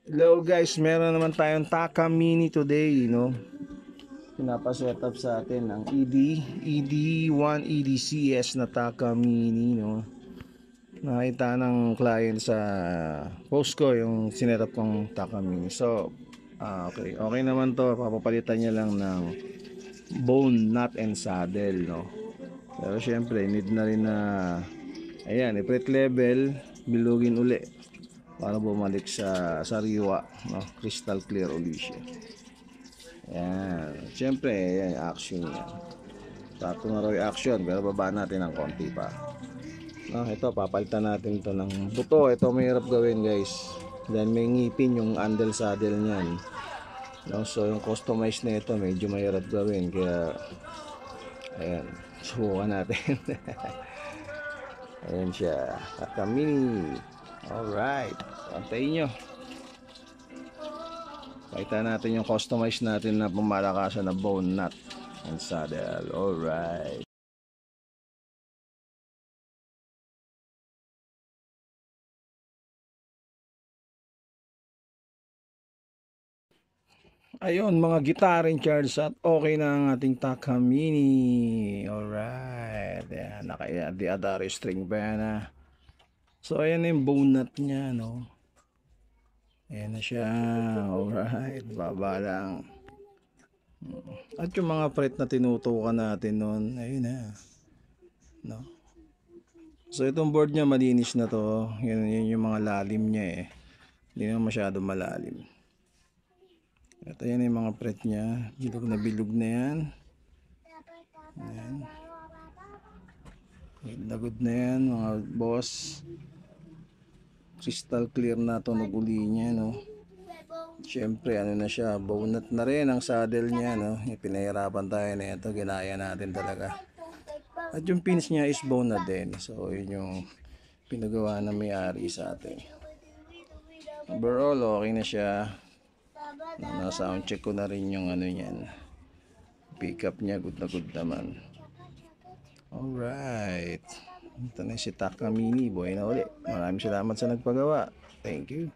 Hello guys, meron naman tayong Taka Mini today, no? Pinapa-setup sa atin ang ED1 EDCS na Taka Mini, no? Nakita ng client sa post ko yung sinetup kong Taka Mini. So, okay naman to. Papapalitan niya lang ng bone nut and saddle, no? Pero syempre, need na rin na ayan, i-prep level, bilugin uli para bumalik sa sariwa, no? Crystal clear uli siya. Yan, siyempre yan yung action niya. Sakto na raw yung action, pero baba natin ng konti pa, no? Ito, papalitan natin to ng buto. Ito mahirap gawin guys, dahil may ngipin yung handle saddle niyan, no? So yung customize na ito medyo mahirap gawin, kaya ayan, subukan natin. Ayan siya, Taka Mini. Alright, antayin nyo. Pakita natin yung customize natin na pumalakasan na bone nut and saddle. Alright. Ayun, mga guitar in charge at okay na ang ating Taka Mini. Alright. Ayan, naka-adare string pa yan ha. So ayan na yung bone nut niya, no? Ayan na siya. Alright, baba lang. At yung mga fret na tinutukan natin noon, ayun na, no? So itong board niya malinis na to. Yan yung mga lalim niya eh. Hindi naman masyado malalim. Ito yan yung mga fret niya. Bilog na yan. Ayan. Good na yan mga boss. Crystal clear na to naguli niya, no? Siyempre ano na siya, bone nut na rin ang saddle niya, no? Pinahirapan tayo na ito, ginaya natin talaga. At yung pins niya is bone na din. So yun yung pinagawa na may-ari sa atin. Overall okay na siya. Na-sound check ko na rin yung ano niyan. Pick up niya good na good naman. Alright. Ito na si Taka Mini. Buhay na uli. Maraming salamat sa nagpagawa. Thank you.